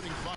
starting five.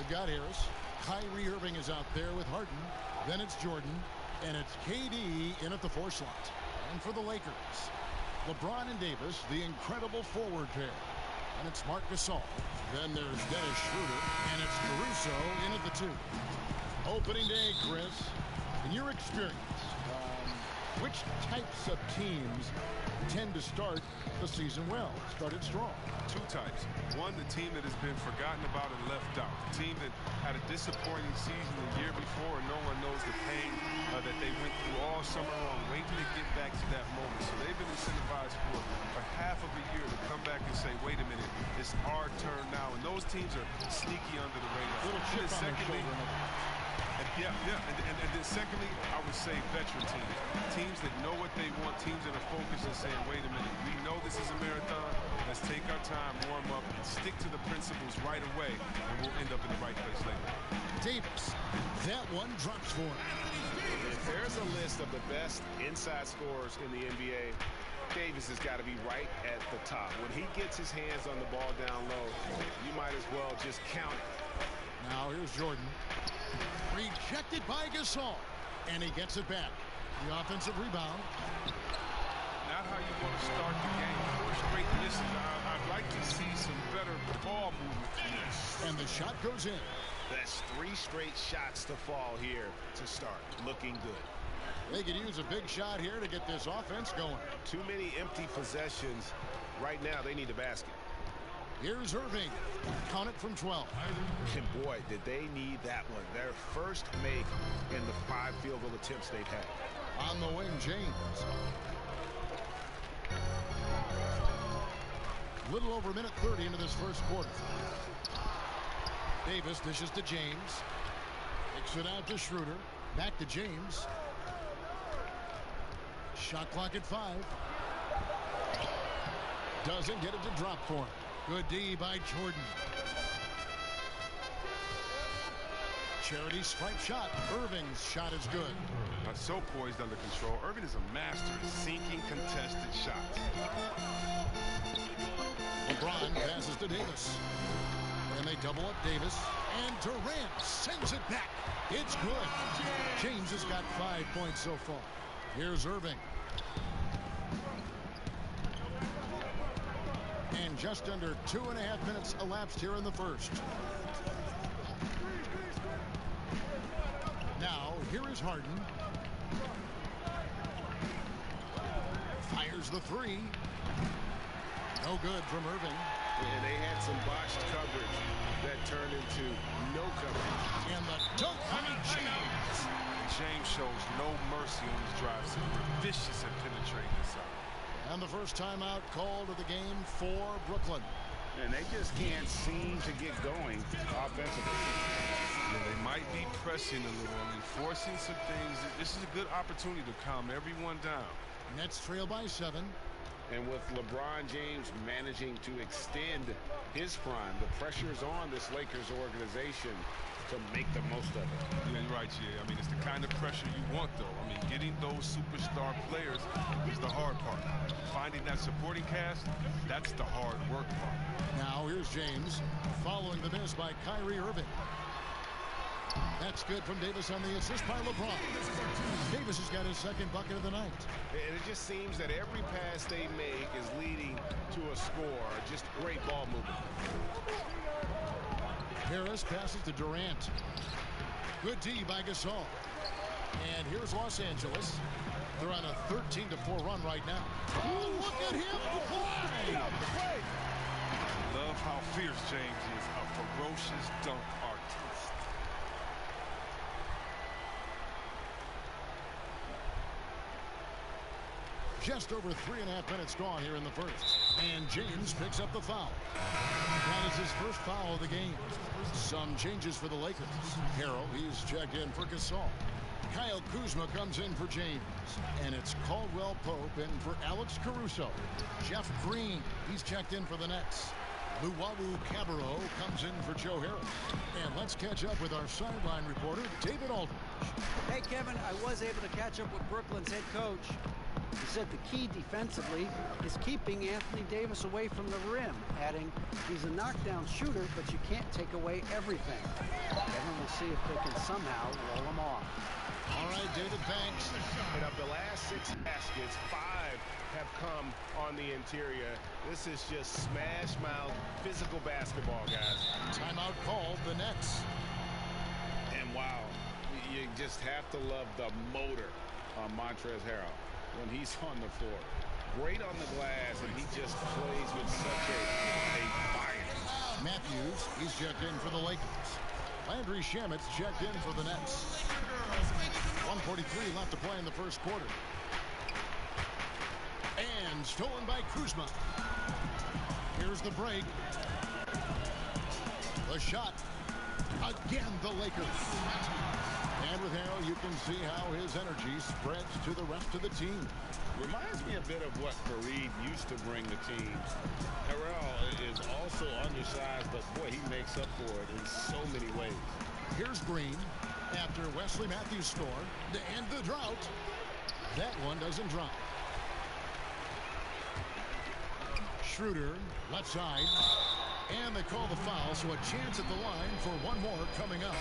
Got Harris. Kyrie Irving is out there with Harden. Then it's Jordan. And it's KD in at the 4 slot. And for the Lakers, LeBron and Davis, the incredible forward pair. And it's Marc Gasol. Then there's Dennis Schroeder. And it's Caruso in at the 2. Opening day, Chris. In your experience, which types of teams tend to start the season well, started strong? 2 types. One, the team that has been forgotten about and left out. The team that had a disappointing season the year before, and no one knows the pain that they went through all summer long, waiting to get back to that moment. So they've been incentivized for half of a year to come back and say, wait a minute, it's our turn now. And those teams are sneaky under the radar. Little chip on their shoulder. Yeah. And then secondly, I would say veteran teams. Teams that know what they want, teams that are focused and saying, wait a minute, we know this is a marathon. Let's take our time, warm up, and stick to the principles right away, and we'll end up in the right place later. Davis, that one drops for him. If there's a list of the best inside scorers in the NBA, Davis has got to be right at the top. When he gets his hands on the ball down low, you might as well just count it. Now here's Jordan. Rejected by Gasol. And he gets it back. The offensive rebound. Not how you want to start the game. 4 straight misses. I'd like to see some better ball movement. And the shot goes in. That's 3 straight shots to fall here to start. Looking good. They could use a big shot here to get this offense going. Too many empty possessions. Right now, they need a basket. Here's Irving. Count it from 12. And boy, did they need that one. Their first make in the 5 field goal attempts they've had. On the wing, James. Little over a minute 30 into this first quarter. Davis dishes to James. Kicks it out to Schroeder. Back to James. Shot clock at 5. Doesn't get it to drop for him. Good D by Jordan. Charity stripe shot. Irving's shot is good. So poised under control. Irving is a master at sinking contested shots. LeBron passes to Davis. And they double up Davis. And Durant sends it back. It's good. James has got 5 points so far. Here's Irving. And just under 2.5 minutes elapsed here in the first. Now, here is Harden. Fires the 3. No good from Irving. And they had some botched coverage that turned into no coverage. And the dunk by James. James shows no mercy on his drive. So we're vicious at penetrating this out. And the first timeout called of the game for Brooklyn. And they just can't seem to get going offensively. Yeah, they might be pressing a little. I mean, forcing some things. This is a good opportunity to calm everyone down. Nets trail by 7. And with LeBron James managing to extend his prime, the pressure is on this Lakers organization to make the most of it. Yeah, you're right, Jay. I mean, it's the kind of pressure you want, though. I mean, getting those superstar players is the hard part. Finding that supporting cast, that's the hard work part. Now here's James following the miss by Kyrie Irving. That's good from Davis on the assist by LeBron. Davis has got his second bucket of the night. And it just seems that every pass they make is leading to a score. Just great ball movement. Harris passes to Durant. Good D by Gasol. And here's Los Angeles. They're on a 13-4 run right now. Oh, look at him play! Love how fierce James is, a ferocious dunk artist. Just over 3.5 minutes gone here in the first. And James picks up the foul. That is his first foul of the game. Some changes for the Lakers. Harrell, he's checked in for Gasol. Kyle Kuzma comes in for James. And it's Caldwell Pope in for Alex Caruso. Jeff Green, he's checked in for the Nets. Luwawu Cabarro comes in for Joe Harris. And let's catch up with our sideline reporter, David Aldridge. Hey, Kevin, I was able to catch up with Brooklyn's head coach. He said the key defensively is keeping Anthony Davis away from the rim, adding, he's a knockdown shooter, but you can't take away everything. Kevin will see if they can somehow roll him off. All right, David, thanks. And of the last 6 baskets, 5 have come on the interior. This is just smash-mouth physical basketball, guys. Timeout called, the Nets. And wow, you just have to love the motor on Montrezl Harrell when he's on the floor. Great on the glass, and he just plays with such a fire. Matthews, he's checked in for the Lakers. Landry Shamet's checked in for the Nets. 1:43 left to play in the first quarter. And stolen by Kuzma. Here's the break. The shot. Again, the Lakers. And with Harrell, you can see how his energy spreads to the rest of the team. Reminds me a bit of what Fareed used to bring the team. Harrell is also undersized, but boy, he makes up for it in so many ways. Here's Green after Wesley Matthews scored to end the drought. That one doesn't drop. Schroeder, left side. And they call the foul, so a chance at the line for one more coming up.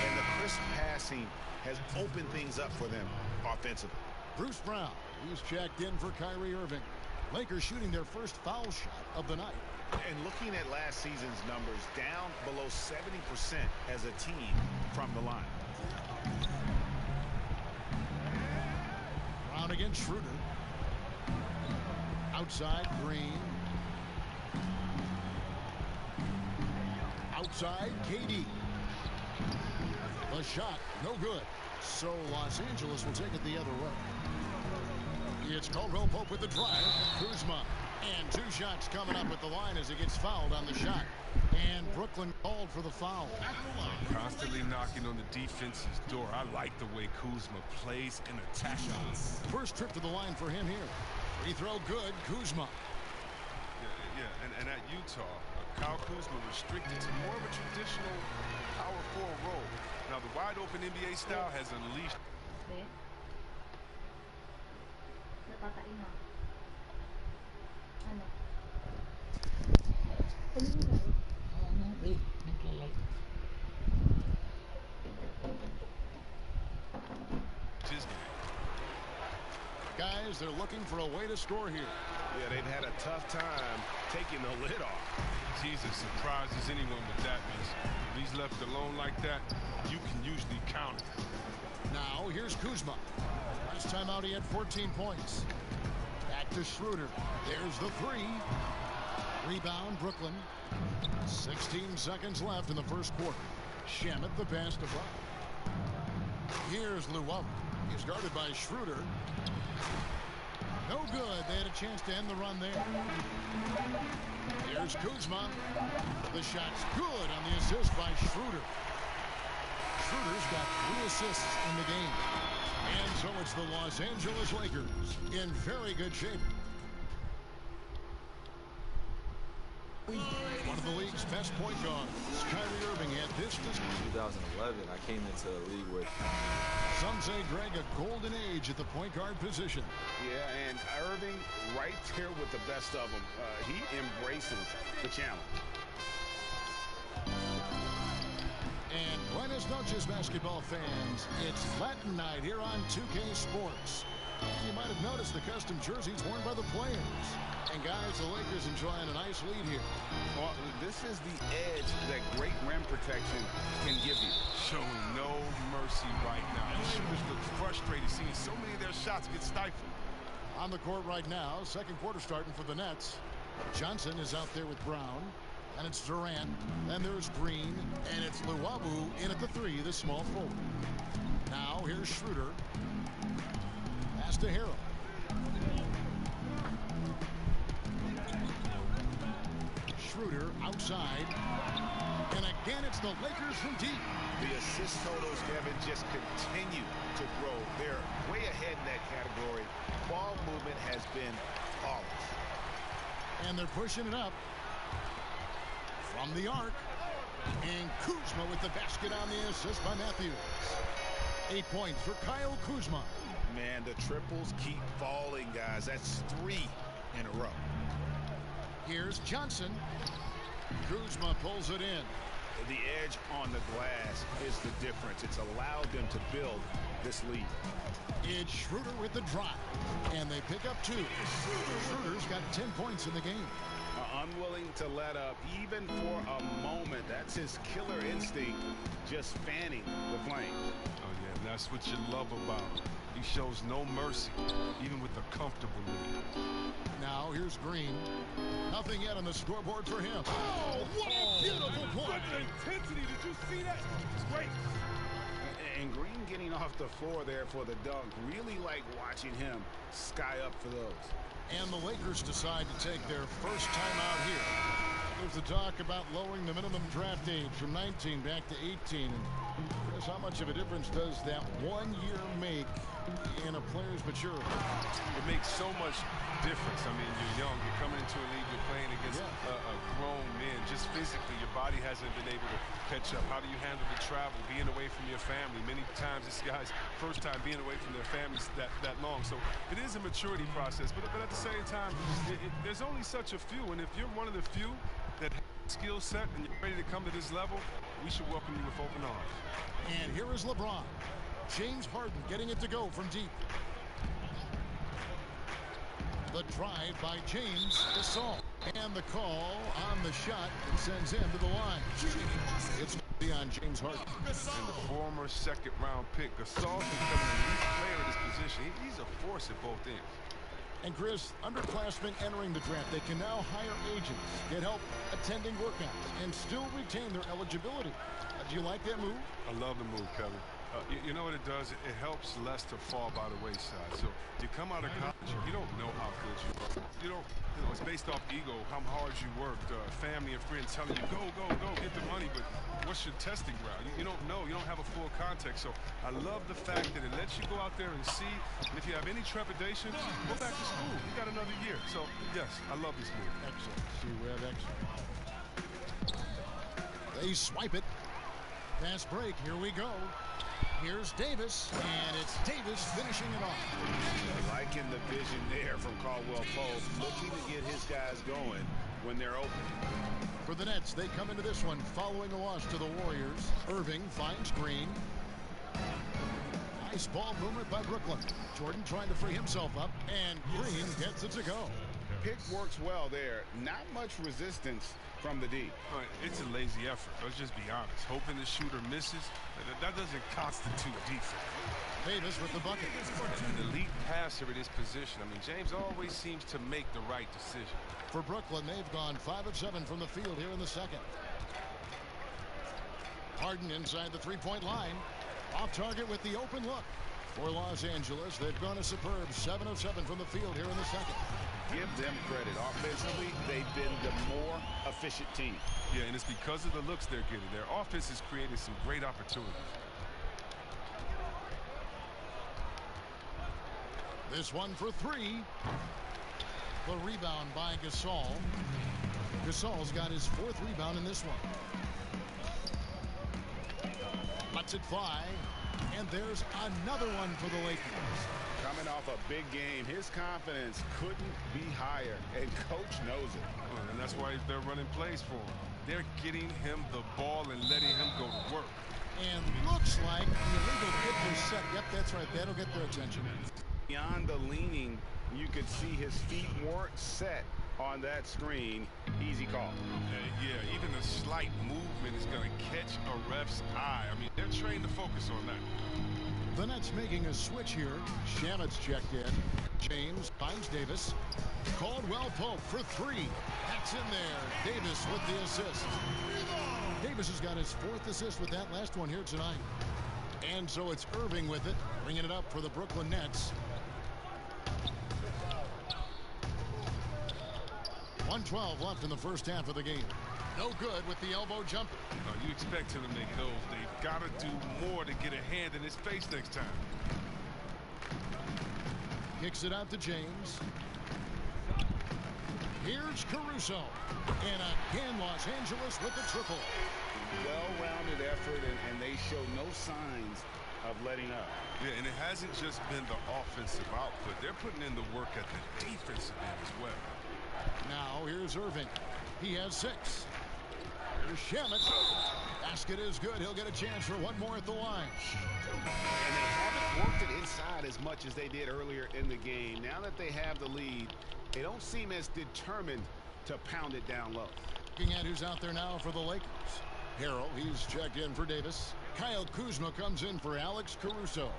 And the crisp passing has opened things up for them offensively. Bruce Brown, he's checked in for Kyrie Irving. Lakers shooting their first foul shot of the night. And looking at last season's numbers, down below 70% as a team from the line. Brown against Schroeder. Outside, Green. Outside, KD. The shot, no good. So Los Angeles will take it the other way. It's Caldwell Pope with the drive. Kuzma. And 2 shots coming up at the line as he gets fouled on the shot. And Brooklyn called for the foul. Constantly knocking on the defense's door. I like the way Kuzma plays and attacks. First trip to the line for him here. Free throw good, Kuzma. Yeah, and at Utah, Kyle Kuzma restricted to more of a traditional power forward role. Now the wide open NBA style has unleashed. Guys, they're looking for a way to score here. Yeah, they've had a tough time taking the lid off. Jesus surprises anyone with that miss. If he's left alone like that, you can usually count it. Now, here's Kuzma. Last time out, he had 14 points. Back to Schroeder. There's the 3. Rebound, Brooklyn. 16 seconds left in the first quarter. Shamet the pass to Brown. Here's Luwawu. He's guarded by Schroeder. No good. They had a chance to end the run there. Here's Kuzma. The shot's good on the assist by Schroeder. Schroeder's got 3 assists in the game. And so it's the Los Angeles Lakers in very good shape. One of the league's best point guards, Kyrie Irving, had this to 2011, I came into the league with. Some say Greg a golden age at the point guard position. Yeah, and Irving right there with the best of them. He embraces the challenge. And buenas noches, basketball fans. It's Latin night here on 2K Sports. You might have noticed the custom jerseys worn by the players. And guys, the Lakers enjoying a nice lead here. Well, this is the edge that great rim protection can give you. Showing no mercy right now. The shooters look frustrated seeing so many of their shots get stifled. On the court right now, second quarter starting for the Nets. Johnson is out there with Brown. And it's Durant. Then there's Green. And it's Luwawu in at the three, the small forward. Now here's Schroeder. Pass to Harrell. Schroeder outside. And again, it's the Lakers from deep. The assist totals, Kevin, just continue to grow. They're way ahead in that category. Ball movement has been flawless. And they're pushing it up. From the arc. And Kuzma with the basket on the assist by Matthews. 8 points for Kyle Kuzma. Man, the triples keep falling, guys. That's 3 in a row. Here's Johnson. Kuzma pulls it in. The edge on the glass is the difference. It's allowed them to build this lead. It's Schroeder with the drive. And they pick up 2. Schroeder's got 10 points in the game. Unwilling to let up even for a moment. That's his killer instinct, just fanning the flame. Oh, yeah, that's what you love about him. He shows no mercy, even with the comfortable lead. Now here's Green. Nothing yet on the scoreboard for him. Oh, what a beautiful point. Intensity, did you see that? It's great. And Green getting off the floor there for the dunk. Really like watching him sky up for those. And the Lakers decide to take their first time out here. There's the talk about lowering the minimum draft age from 19 back to 18. And Chris, how much of a difference does that 1 year make in a player's maturity? It makes so much difference. I mean, you're young, you're coming into a league, you're playing against a grown man. Just physically, your body hasn't been able to catch up. How do you handle the travel, being away from your family? Many times this guy's first time being away from their families that long. So it is a maturity process. But at the same time, there's only such a few. And if you're one of the few that have a skill set and you're ready to come to this level, we should welcome you with open arms. And here is LeBron. James Harden getting it to go from deep. The drive by James Gasol. And the call on the shot that sends him to the line. It's on James Harden. And the former second-round pick, Gasol's becoming an elite player at his position. He's a force at both ends. And Chris, underclassmen entering the draft, they can now hire agents, get help attending workouts, and still retain their eligibility. Do you like that move? I love the move, Kevin. You know what it does? It helps less to fall by the wayside. So you come out of college, you don't know how good you are. You know, it's based off ego, how hard you worked, family and friends telling you, go, get the money, but what's your testing ground? You don't know. You don't have a full context. So I love the fact that it lets you go out there and see. And if you have any trepidation, go back to school. You got another year. So, yes, I love this move. Excellent. See, we have excellent. They swipe it. Fast break. Here we go. Here's Davis, and it's Davis finishing it off. Liking the vision there from Caldwell Pope, looking to get his guys going when they're open. For the Nets, they come into this one following a loss to the Warriors. Irving finds Green. Nice ball movement by Brooklyn. Jordan trying to free himself up, and Green gets it to go. Pick works well there. Not much resistance from the D. It's a lazy effort. Let's just be honest. Hoping the shooter misses, that doesn't constitute defense. Davis with the bucket. An elite passer at his position. I mean, James always seems to make the right decision. For Brooklyn, they've gone 5 of 7 from the field here in the second. Harden inside the three-point line. Off target with the open look. For Los Angeles, they've gone a superb 7 of 7 from the field here in the second. Give them credit. Offensively, they've been the more efficient team. Yeah, and it's because of the looks they're getting. Their offense has created some great opportunities. This one for 3. The rebound by Gasol. Gasol's got his 4th rebound in this one. Lets it fly. And there's another one for the Lakers. Coming off a big game, his confidence couldn't be higher, and coach knows it. And that's why they're running plays for him. They're getting him the ball and letting him go to work. And looks like the illegal hit was set. Yep, that's right. That'll get their attention. Beyond the leaning, you could see his feet weren't set on that screen. Easy call. Yeah, even a slight movement is going to catch a ref's eye. I mean, they're trained to focus on that. The Nets making a switch here. Shamet's checked in. James finds Davis. Caldwell Pope for three. That's in there. Davis with the assist. Davis has got his 4th assist with that last one here tonight. And so it's Irving with it, bringing it up for the Brooklyn Nets. 1:12 left in the first half of the game. No good with the elbow jumper. You expect him to make those. They've got to do more to get a hand in his face next time. Kicks it out to James. Here's Caruso. And again, Los Angeles with the triple. Well-rounded effort, and they show no signs of letting up. Yeah, and it hasn't just been the offensive output. They're putting in the work at the defensive end as well. Now here's Irving. He has 6. Here's Shamet. Basket is good. He'll get a chance for one more at the line. And they haven't worked it inside as much as they did earlier in the game. Now that they have the lead, they don't seem as determined to pound it down low. Looking at who's out there now for the Lakers. Harrell, he's checked in for Davis. Kyle Kuzma comes in for Alex Caruso.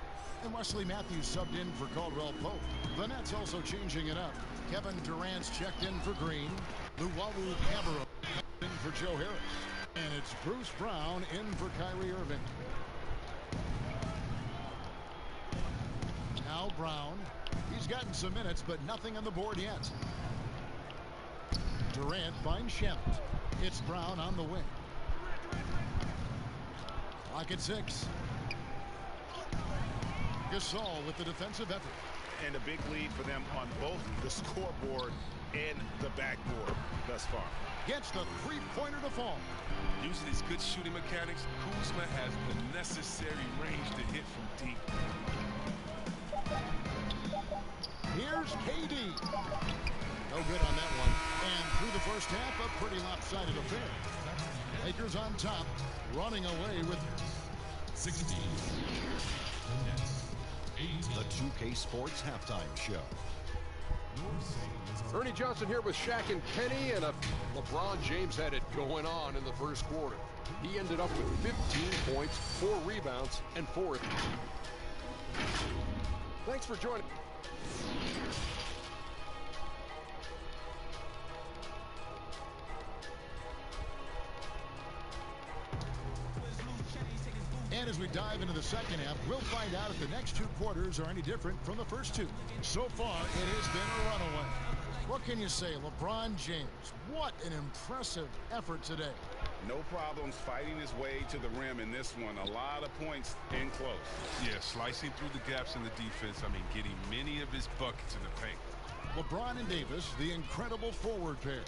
And Wesley Matthews subbed in for Caldwell Pope. The Nets also changing it up. Kevin Durant's checked in for Green. Luwawu Cabarrot in for Joe Harris. And it's Bruce Brown in for Kyrie Irving. Now Brown. He's gotten some minutes, but nothing on the board yet. Durant finds Shamet. It's Brown on the wing. Clock at 6. Gasol with the defensive effort. And a big lead for them on both the scoreboard and the backboard thus far. Gets the three-pointer to fall. Using his good shooting mechanics, Kuzma has the necessary range to hit from deep. Here's KD. No good on that one. And through the first half, a pretty lopsided affair. Lakers on top, running away with 16. The 2K Sports Halftime Show. Ernie Johnson here with Shaq and Kenny, and LeBron James had it going on in the first quarter. He ended up with 15 points, 4 rebounds, and 4 assists. Thanks for joining. And as we dive into the second half, we'll find out if the next 2 quarters are any different from the first 2. So far, it has been a runaway. What can you say, LeBron James? What an impressive effort today. No problems fighting his way to the rim in this one. A lot of points in close. Yeah, slicing through the gaps in the defense. I mean, getting many of his buckets in the paint. LeBron and Davis, the incredible forward pair.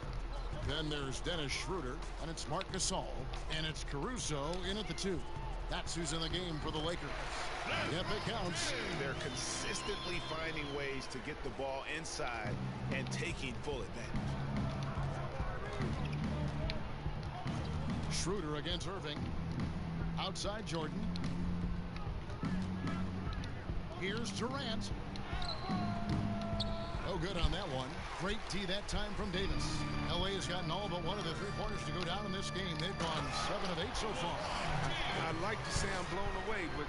Then there's Dennis Schroeder, and it's Marc Gasol, and it's Caruso in at the 2. That's who's in the game for the Lakers. Yep, it counts. They're consistently finding ways to get the ball inside and taking full advantage. Schroeder against Irving. Outside Jordan. Here's Durant. No good on that one. Great D that time from Davis. LA has gotten all but one of the 3-pointers to go down in this game. They've gone 7 of 8 so far. I'd like to say I'm blown away, but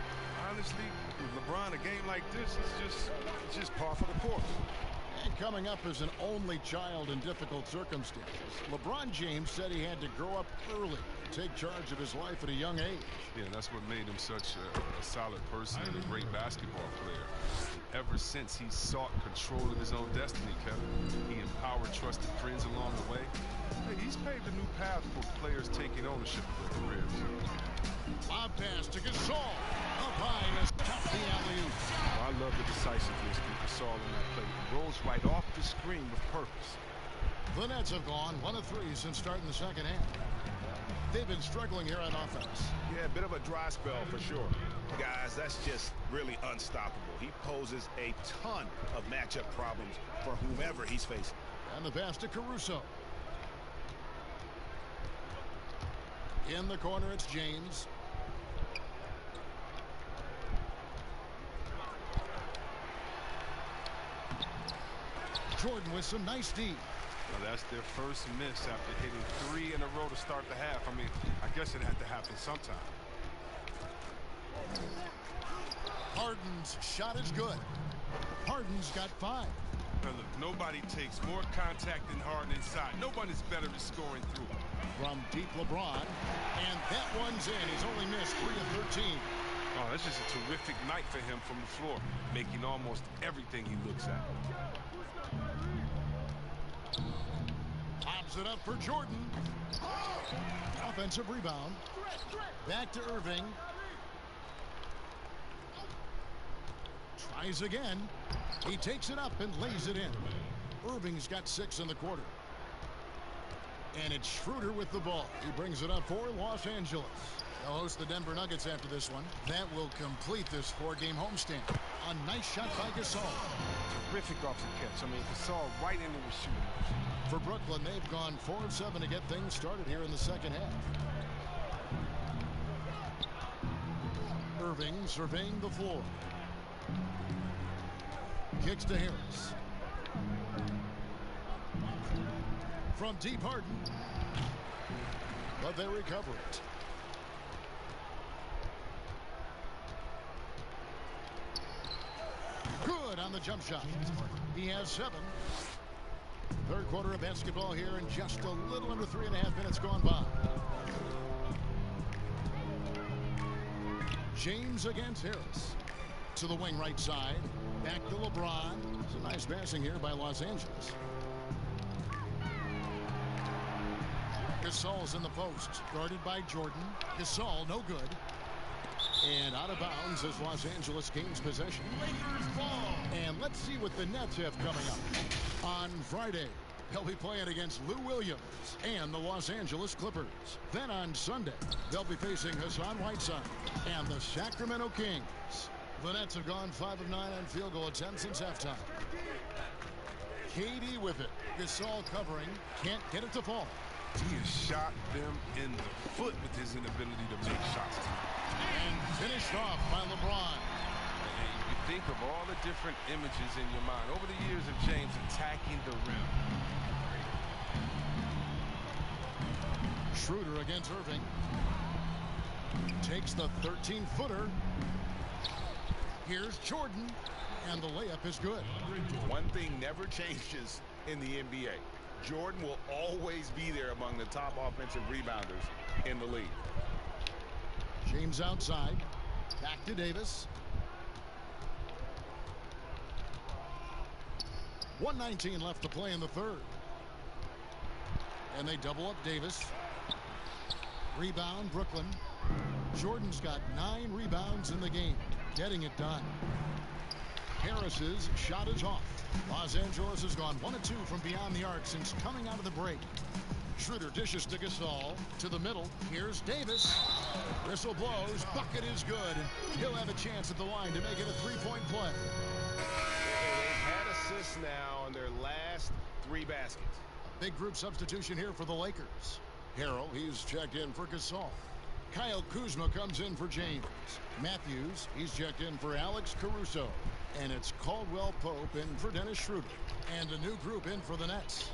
honestly, with LeBron, a game like this is just par for the course. And coming up as an only child in difficult circumstances, LeBron James said he had to grow up early, take charge of his life at a young age. Yeah, that's what made him such a solid person and a great basketball player. Ever since he sought control of his own destiny, Kevin, he empowered trusted friends along the way. Hey, he's paved a new path for players taking ownership of their careers. Lob pass to Gasol. Up high and stop the alley-oop. I love the decisiveness from Gasol in that play. He rolls right off the screen with purpose. The Nets have gone 1 of 3 since starting the second half. They've been struggling here on offense. Yeah, a bit of a dry spell for sure. Guys, that's just really unstoppable. He poses a ton of matchup problems for whomever he's facing. And the pass to Caruso. In the corner, it's James. Jordan with some nice D. Well, that's their first miss after hitting 3 in a row to start the half. I mean, I guess it had to happen sometime. Harden's shot is good. Harden's got 5. Now look, nobody takes more contact than Harden inside. Nobody's better at scoring through. From deep, LeBron. And that one's in. He's only missed 3 of 13. Oh, that's just a terrific night for him from the floor, making almost everything he looks at. Pops it up for Jordan. Offensive rebound. Back to Irving. Tries again. He takes it up and lays it in. Irving's got 6 in the quarter. And it's Schroeder with the ball. He brings it up for Los Angeles. They'll host the Denver Nuggets after this one. That will complete this 4-game homestand. A nice shot by Gasol. Terrific off the catch. I mean, Gasol right into the shooting. For Brooklyn, they've gone 4 of 7 to get things started here in the second half. Irving surveying the floor. Kicks to Harris. From deep, Harden. But they recover it. Good on the jump shot. He has 7. Third quarter of basketball here, and just a little under 3.5 minutes gone by. James against Harris. To the wing right side. Back to LeBron. Some nice passing here by Los Angeles. Gasol's in the post. Guarded by Jordan. Gasol, no good. And out of bounds as Los Angeles gains possession. Lakers ball. And let's see what the Nets have coming up. On Friday, they'll be playing against Lou Williams and the Los Angeles Clippers. Then on Sunday, they'll be facing Hassan Whiteside and the Sacramento Kings. The Nets have gone 5 of 9 on field goal attempts since halftime. KD with it. Gasol covering. Can't get it to fall. He has shot them in the foot with his inability to make shots. And finished off by LeBron. And you think of all the different images in your mind over the years of James attacking the rim. Schroeder against Irving. Takes the 13-footer. Here's Jordan. And the layup is good. One thing never changes in the NBA. Jordan will always be there among the top offensive rebounders in the league. James outside. Back to Davis. 1:19 left to play in the third. And they double up Davis. Rebound, Brooklyn. Jordan's got 9 rebounds in the game. Getting it done. Harris's shot is off. Los Angeles has gone 1 of 2 from beyond the arc since coming out of the break. Schroeder dishes to Gasol. To the middle. Here's Davis. Whistle blows. Bucket is good. He'll have a chance at the line to make it a 3-point play. They've had assists now on their last 3 baskets. Big group substitution here for the Lakers. Harrell, he's checked in for Gasol. Kyle Kuzma comes in for James. Matthews, he's checked in for Alex Caruso. And it's Caldwell Pope in for Dennis Schroeder. And a new group in for the Nets.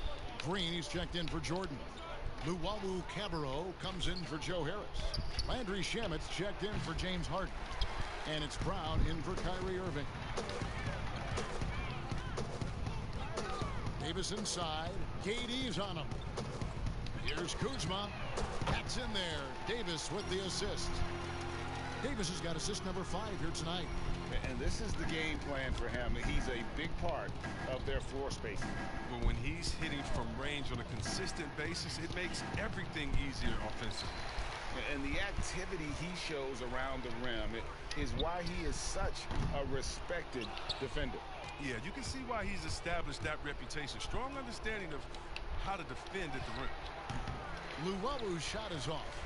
Green, he's checked in for Jordan. Luwawu Cabarro comes in for Joe Harris. Landry Shamet's checked in for James Harden. And it's Brown in for Kyrie Irving. Davis inside. KD's on him. Here's Kuzma. That's in there. Davis with the assist. Davis has got assist number 5 here tonight. And this is the game plan for him. He's a big part of their floor spacing. But when he's hitting from range on a consistent basis, it makes everything easier offensively. And the activity he shows around the rim is why he is such a respected defender. Yeah, you can see why he's established that reputation. Strong understanding of how to defend at the rim. Luwawu's shot is off.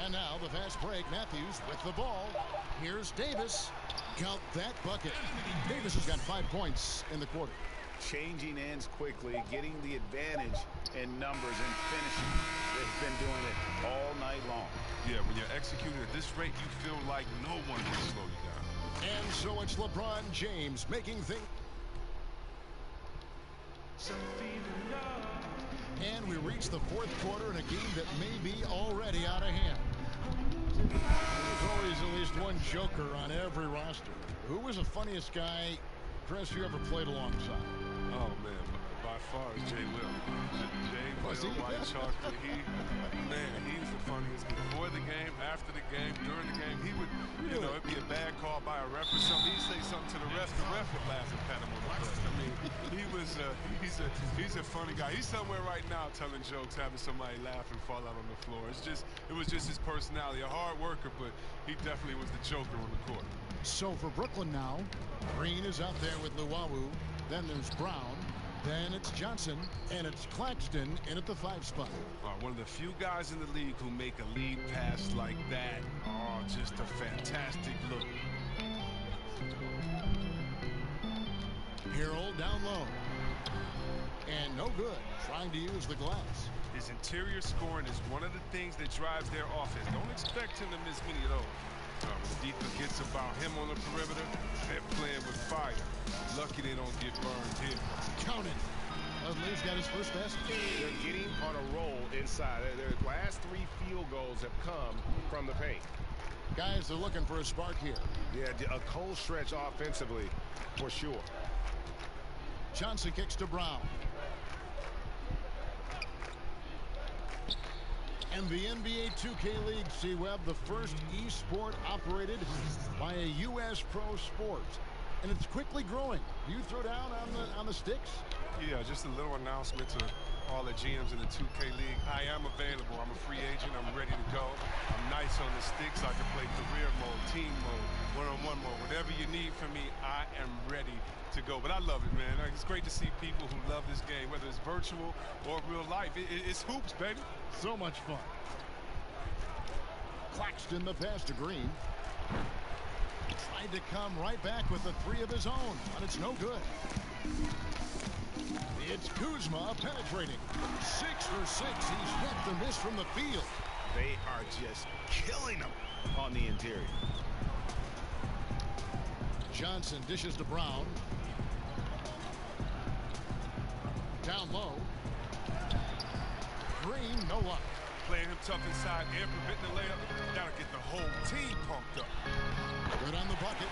And now the fast break. Matthews with the ball. Here's Davis. Count that bucket. Davis has got 5 points in the quarter. Changing ends quickly, getting the advantage in numbers and finishing. They've been doing it all night long. Yeah, when you're executing at this rate, you feel like no one can slow you down. And so it's LeBron James making things. And we reach the 4th quarter in a game that may be already out of hand. There's always at least one joker on every roster. Who was the funniest guy, Chris, you ever played alongside? Oh, man, by far is Jay Will. Jay Will, White Chocolate, he's the funniest. Before the game, after the game, during the game, he would, you know, it'd be a bad call by a ref or something. He'd say something to the ref would laugh and pat him on the butt. I mean, he's a funny guy. He's somewhere right now telling jokes, having somebody laugh and fall out on the floor. It was just his personality, a hard worker, but he definitely was the joker on the court. So for Brooklyn now, Green is out there with Luwawu. Then there's Brown. Then it's Johnson, and it's Claxton in at the 5 spot. One of the few guys in the league who make a lead pass like that. Oh, just a fantastic look. Harrell down low. And no good, trying to use the glass. His interior scoring is one of the things that drives their offense. Don't expect him to miss many of those. When Deep forgets about him on the perimeter, they're playing with fire. Lucky they don't get burned here. Count it. Lee's got his first basket. They're getting on a roll inside. Their last 3 field goals have come from the paint. Guys are looking for a spark here. Yeah, a cold stretch offensively for sure. Johnson kicks to Brown. And the NBA 2K League, C-Web, the first e-sport operated by a U.S. pro sport. And it's quickly growing. Do you throw down on the sticks? Yeah, just a little announcement to all the GMs in the 2K League. I am available. I'm a free agent. I'm ready to go. I'm nice on the sticks. I can play career mode, team mode, one-on-one mode. Whatever you need from me, I am ready to go. But I love it, man. It's great to see people who love this game, whether it's virtual or real life. It's hoops, baby. So much fun. Claxton the pass to Green. Tried to come right back with the 3 of his own, but it's no good. It's Kuzma penetrating. 6 for 6. He's yet to miss from the field. They are just killing him on the interior. Johnson dishes to Brown. Down low. Green, no luck. Playing him tough inside and preventing the layup. Gotta get the whole team pumped up. Good on the bucket.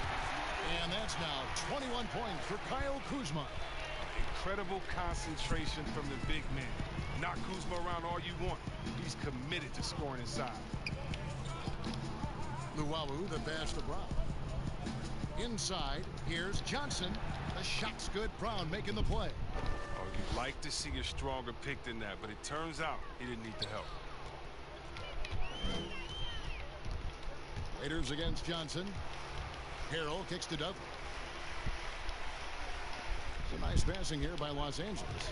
And that's now 21 points for Kyle Kuzma. Incredible concentration from the big man. Knock Kuzma around all you want. He's committed to scoring inside. Luwawu, the pass to Brown. Inside, here's Johnson. The shot's good. Brown making the play. Oh, you'd like to see a stronger pick than that, but it turns out he didn't need the help. Raiders against Johnson. Harrell kicks to Dudley. Some nice passing here by Los Angeles.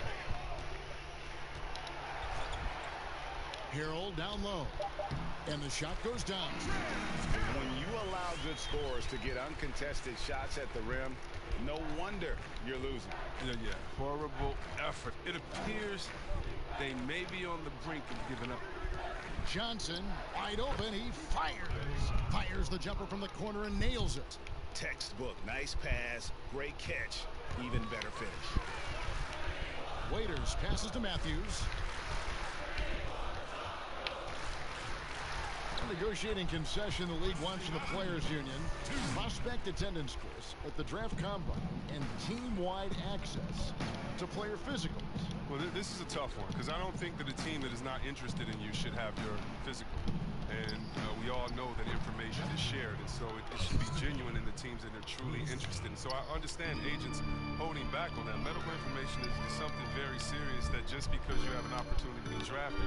Harrell down low. And the shot goes down. When you allow good scorers to get uncontested shots at the rim, no wonder you're losing. Yeah. Horrible effort. It appears they may be on the brink of giving up. Johnson wide open. He fires the jumper from the corner and nails it. Textbook. Nice pass. Great catch. Even better finish. Waiters passes to Matthews. A negotiating concession the league wants from the Players Union. Prospect attendance, Chris, at the draft combine and team-wide access to player physicals. Well, this is a tough one because I don't think that a team that is not interested in you should have your physical. And we all know that information is shared, and so it should be genuine in the teams that they're truly interested in. So I understand agents holding back on that. Medical information is something very serious that just because you have an opportunity to be drafted,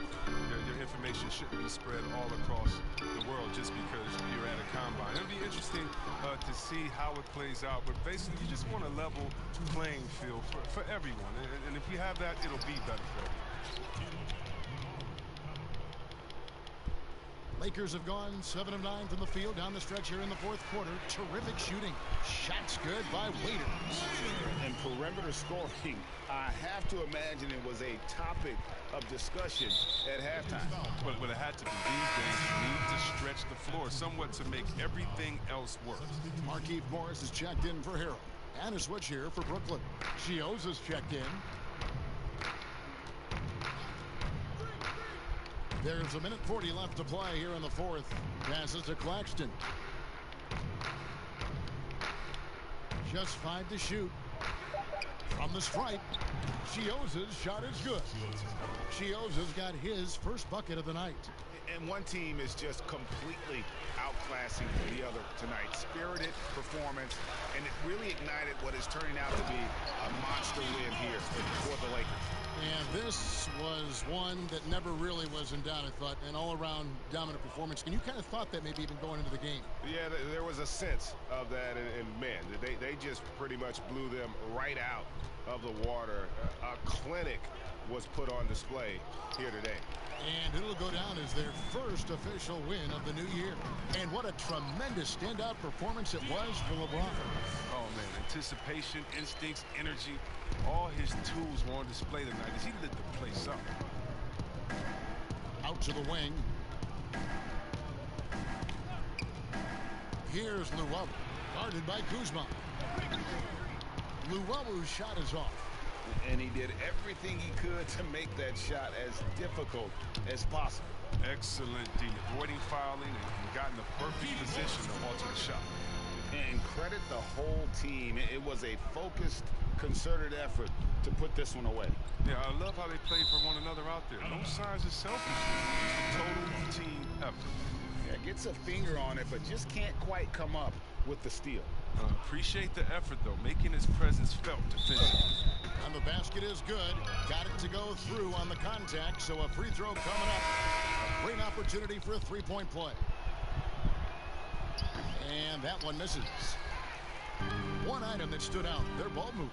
your information shouldn't be spread all across the world just because you're at a combine. It'll be interesting to see how it plays out, but basically you just want a level playing field for everyone. And if we have that, it'll be better for everyone. Lakers have gone 7 of 9 from the field down the stretch here in the fourth quarter. Terrific shooting. Shots good by Waiters. And perimeter scoring, I have to imagine it was a topic of discussion at halftime. But it had to be. These days, you need to stretch the floor somewhat to make everything else work. Markieff Morris is checked in for Harrell. And a switch here for Brooklyn. Chiozza's checked in. There's a minute 40 left to play here in the fourth. Passes to Claxton. Just 5 to shoot. From the stripe, Chioza's shot is good. Chioza's got his first bucket of the night. And one team is just completely outclassing the other tonight. Spirited performance, and it really ignited what is turning out to be a monster win here for the Lakers. And this was one that never really was in doubt, I thought, an all-around dominant performance. And you kind of thought that maybe even going into the game. Yeah, there was a sense of that, and man, they just pretty much blew them right out of the water. A clinic was put on display here today. And it'll go down as their first official win of the new year. And what a tremendous standout performance it was for LeBron. Oh, man, anticipation, instincts, energy, all his tools were on display tonight as he lit the place up. Out to the wing. Here's Luwawu, guarded by Kuzma. Luwawu's shot is off. And he did everything he could to make that shot as difficult as possible. Excellent D, avoiding fouling and got in the perfect position to alter the shot. And credit the whole team. It was a focused, concerted effort to put this one away. Yeah, I love how they played for one another out there. No signs of selfishness. It's a total team effort. Yeah, gets a finger on it, but just can't quite come up with the steal. Appreciate the effort, though, making his presence felt defensively. And the basket is good. Got it to go through on the contact, so a free throw coming up. A great opportunity for a three-point play. And that one misses. One item that stood out, their ball movement.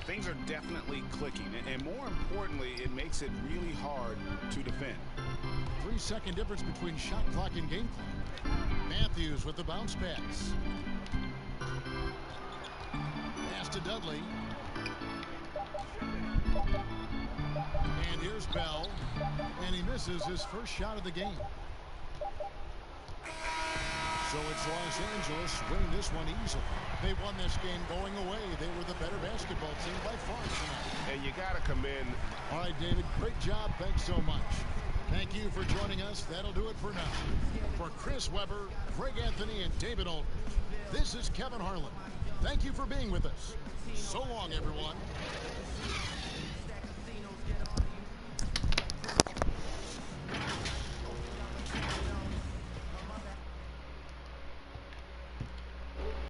Things are definitely clicking, and more importantly, it makes it really hard to defend. 3-second difference between shot clock and game clock. Matthews with the bounce pass. Pass to Dudley. And here's Bell. And he misses his first shot of the game. So it's Los Angeles winning this one easily. They won this game going away. They were the better basketball team by far tonight. And you got to commend. All right, David, great job. Thanks so much. Thank you for joining us. That'll do it for now. For Chris Webber, Greg Anthony, and David Olden, this is Kevin Harlan. Thank you for being with us. So long, everyone.